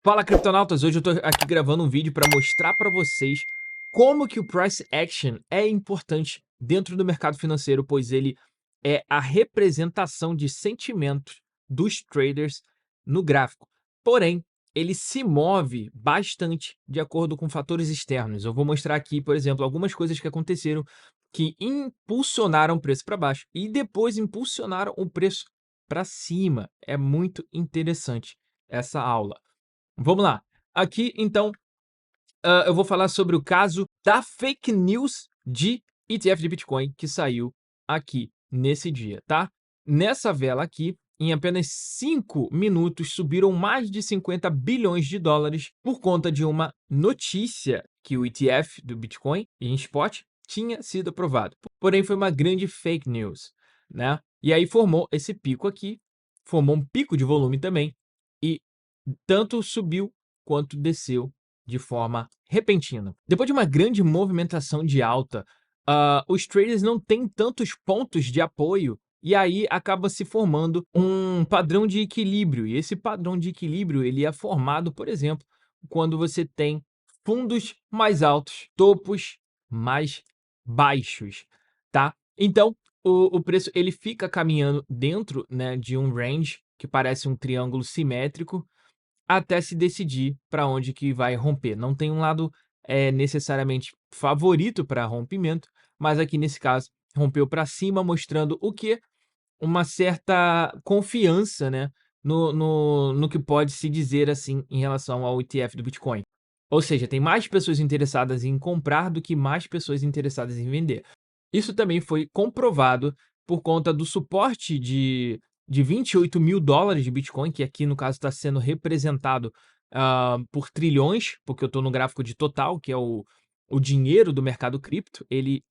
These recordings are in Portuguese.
Fala, criptonautas! Hoje eu tô aqui gravando um vídeo para mostrar para vocês como que o price action é importante dentro do mercado financeiro, pois ele é a representação de sentimentos dos traders no gráfico. Porém, ele se move bastante de acordo com fatores externos. Eu vou mostrar aqui, por exemplo, algumas coisas que aconteceram que impulsionaram o preço para baixo e depois impulsionaram o preço para cima. É muito interessante essa aula. Vamos lá. Aqui, então, eu vou falar sobre o caso da fake news de ETF de Bitcoin que saiu aqui nesse dia, tá? Nessa vela aqui, em apenas 5 minutos, subiram mais de 50 bilhões de dólares por conta de uma notícia que o ETF do Bitcoin em spot tinha sido aprovado. Porém, foi uma grande fake news, né? E aí formou esse pico aqui, formou um pico de volume também, e tanto subiu quanto desceu de forma repentina. Depois de uma grande movimentação de alta, os traders não têm tantos pontos de apoio e aí acaba se formando um padrão de equilíbrio. E esse padrão de equilíbrio ele é formado, por exemplo, quando você tem fundos mais altos, topos mais baixos, tá? Então, o preço ele fica caminhando dentro, né, de um range que parece um triângulo simétrico, até se decidir para onde que vai romper. Não tem um lado, necessariamente favorito para rompimento, mas aqui nesse caso rompeu para cima, mostrando o quê? Uma certa confiança, né, no que pode se dizer, assim, em relação ao ETF do Bitcoin. Ou seja, tem mais pessoas interessadas em comprar do que mais pessoas interessadas em vender. Isso também foi comprovado por conta do suporte de 28 mil dólares de Bitcoin, que aqui no caso está sendo representado por trilhões, porque eu estou no gráfico de total, que é o dinheiro do mercado cripto. Ele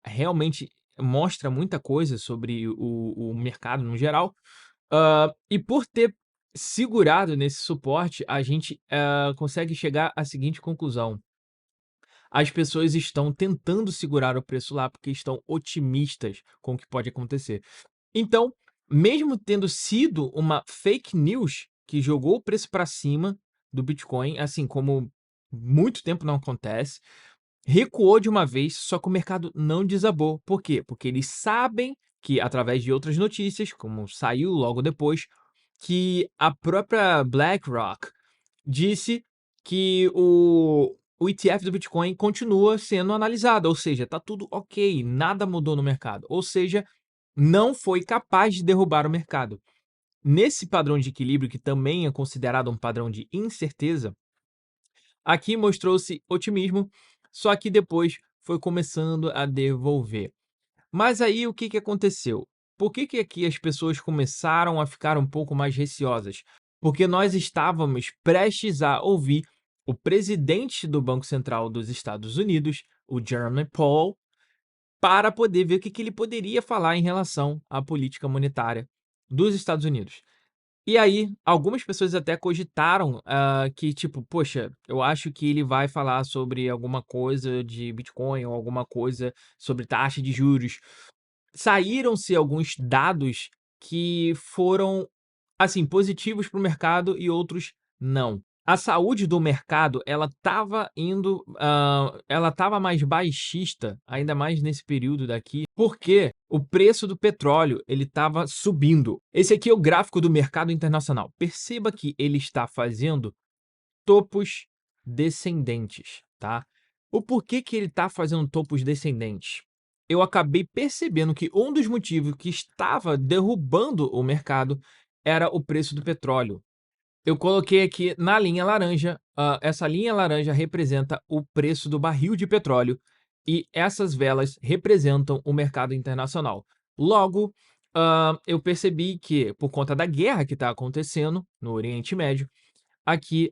realmente mostra muita coisa sobre o mercado no geral. E por ter segurado nesse suporte, a gente consegue chegar à seguinte conclusão: as pessoas estão tentando segurar o preço lá porque estão otimistas com o que pode acontecer. Então, mesmo tendo sido uma fake news que jogou o preço para cima do Bitcoin, assim como muito tempo não acontece, recuou de uma vez, só que o mercado não desabou. Por quê? Porque eles sabem que, através de outras notícias, como saiu logo depois, que a própria BlackRock disse que o ETF do Bitcoin continua sendo analisado, ou seja, está tudo ok, nada mudou no mercado. Ou seja, não foi capaz de derrubar o mercado. Nesse padrão de equilíbrio, que também é considerado um padrão de incerteza, aqui mostrou-se otimismo, só que depois foi começando a devolver. Mas aí o que que aconteceu? Por que que aqui as pessoas começaram a ficar um pouco mais receosas? Porque nós estávamos prestes a ouvir o presidente do Banco Central dos Estados Unidos, o Jerome Powell, para poder ver o que que ele poderia falar em relação à política monetária dos Estados Unidos. E aí, algumas pessoas até cogitaram, que tipo: "Poxa, eu acho que ele vai falar sobre alguma coisa de Bitcoin ou alguma coisa sobre taxa de juros". Saíram-se alguns dados que foram, assim, positivos para o mercado e outros não. A saúde do mercado, ela estava indo, ela estava mais baixista, ainda mais nesse período daqui, porque o preço do petróleo, ele estava subindo. Esse aqui é o gráfico do mercado internacional. Perceba que ele está fazendo topos descendentes, tá? O porquê que ele está fazendo topos descendentes? Eu acabei percebendo que um dos motivos que estava derrubando o mercado era o preço do petróleo. Eu coloquei aqui na linha laranja, essa linha laranja representa o preço do barril de petróleo e essas velas representam o mercado internacional. Logo, eu percebi que, por conta da guerra que está acontecendo no Oriente Médio, aqui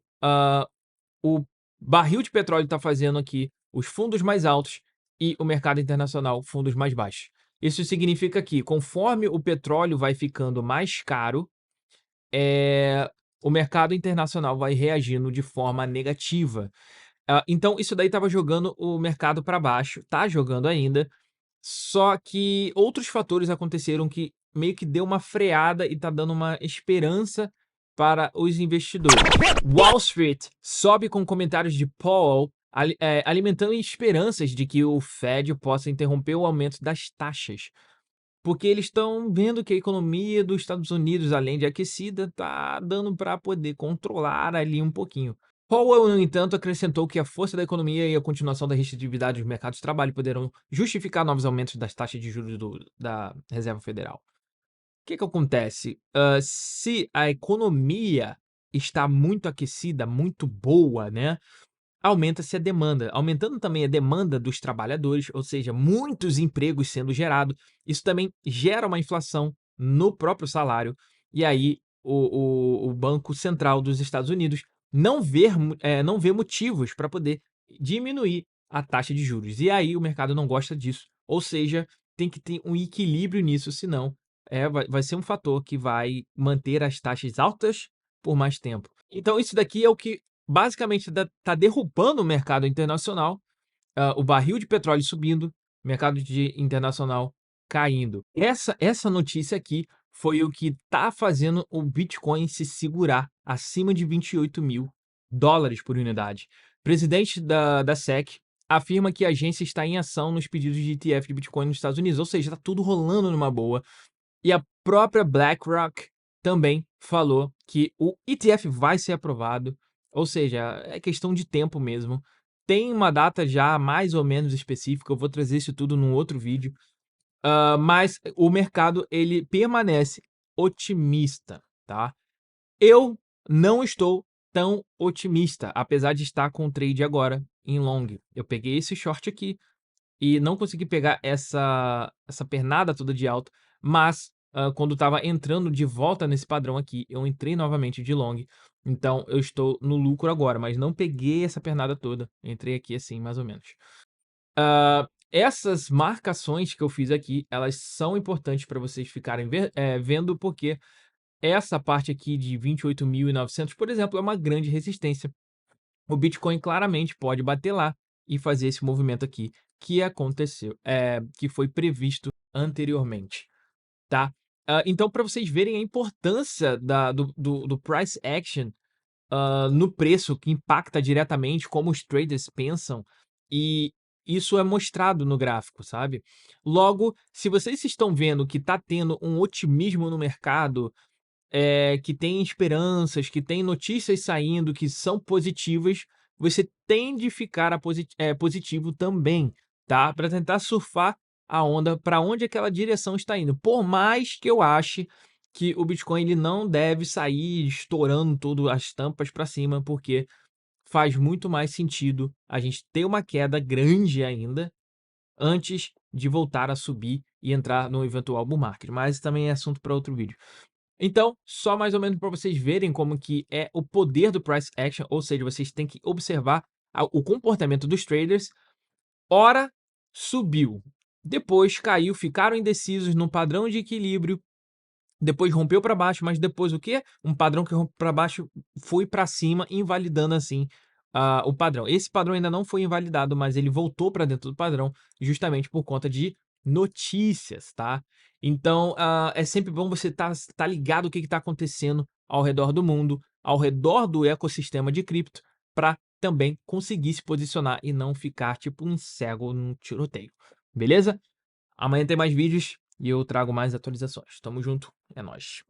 o barril de petróleo está fazendo aqui os fundos mais altos e o mercado internacional fundos mais baixos. Isso significa que, conforme o petróleo vai ficando mais caro, eh, o mercado internacional vai reagindo de forma negativa. Então isso daí estava jogando o mercado para baixo, tá jogando ainda, só que outros fatores aconteceram que meio que deu uma freada e tá dando uma esperança para os investidores. Wall Street sobe com comentários de Powell alimentando esperanças de que o Fed possa interromper o aumento das taxas, porque eles estão vendo que a economia dos Estados Unidos, além de aquecida, está dando para poder controlar ali um pouquinho. Powell, no entanto, acrescentou que a força da economia e a continuação da restritividade dos mercados de trabalho poderão justificar novos aumentos das taxas de juros da Reserva Federal. O que acontece? Se a economia está muito aquecida, muito boa, né? Aumenta-se a demanda, aumentando também a demanda dos trabalhadores, ou seja, muitos empregos sendo gerados. Isso também gera uma inflação no próprio salário. E aí o Banco Central dos Estados Unidos não vê motivos para poder diminuir a taxa de juros. E aí o mercado não gosta disso. Ou seja, tem que ter um equilíbrio nisso, senão vai ser um fator que vai manter as taxas altas por mais tempo. Então, isso daqui é o que basicamente tá derrubando o mercado internacional, o barril de petróleo subindo, o mercado internacional caindo. Essa notícia aqui foi o que tá fazendo o Bitcoin se segurar acima de $28.000 por unidade. Presidente da SEC afirma que a agência está em ação nos pedidos de ETF de Bitcoin nos Estados Unidos, ou seja, está tudo rolando numa boa. E a própria BlackRock também falou que o ETF vai ser aprovado, ou seja, é questão de tempo mesmo. Tem uma data já mais ou menos específica, eu vou trazer isso tudo num outro vídeo, mas o mercado ele permanece otimista, tá? Eu não estou tão otimista, apesar de estar com o trade agora em long. Eu peguei esse short aqui, e não consegui pegar essa pernada toda de alta, mas quando estava entrando de volta nesse padrão aqui, eu entrei novamente de long, então eu estou no lucro agora, mas não peguei essa pernada toda, entrei aqui assim, mais ou menos. Essas marcações que eu fiz aqui, elas são importantes para vocês ficarem vendo, porque essa parte aqui de 28.900, por exemplo, é uma grande resistência. O Bitcoin claramente pode bater lá e fazer esse movimento aqui que aconteceu, que foi previsto anteriormente, tá? Então, para vocês verem a importância do price action no preço, que impacta diretamente como os traders pensam, e isso é mostrado no gráfico, sabe? Logo, se vocês estão vendo que está tendo um otimismo no mercado, que tem esperanças, que tem notícias saindo que são positivas, você tem de ficar positivo também, tá? Para tentar surfar a onda para onde aquela direção está indo. Por mais que eu ache que o Bitcoin ele não deve sair estourando tudo as tampas para cima, porque faz muito mais sentido a gente ter uma queda grande ainda antes de voltar a subir e entrar no eventual bull market. Mas também é assunto para outro vídeo. Então, só mais ou menos para vocês verem como que é o poder do price action, ou seja, vocês têm que observar o comportamento dos traders. Ora, subiu, depois caiu, ficaram indecisos num padrão de equilíbrio, depois rompeu para baixo, mas depois o quê? Um padrão que rompeu para baixo foi para cima, invalidando assim o padrão. Esse padrão ainda não foi invalidado, mas ele voltou para dentro do padrão justamente por conta de notícias, tá? Então, é sempre bom você tá ligado o que está acontecendo ao redor do mundo, ao redor do ecossistema de cripto, para também conseguir se posicionar e não ficar tipo um cego num tiroteio. Beleza? Amanhã tem mais vídeos e eu trago mais atualizações. Tamo junto, é nóis.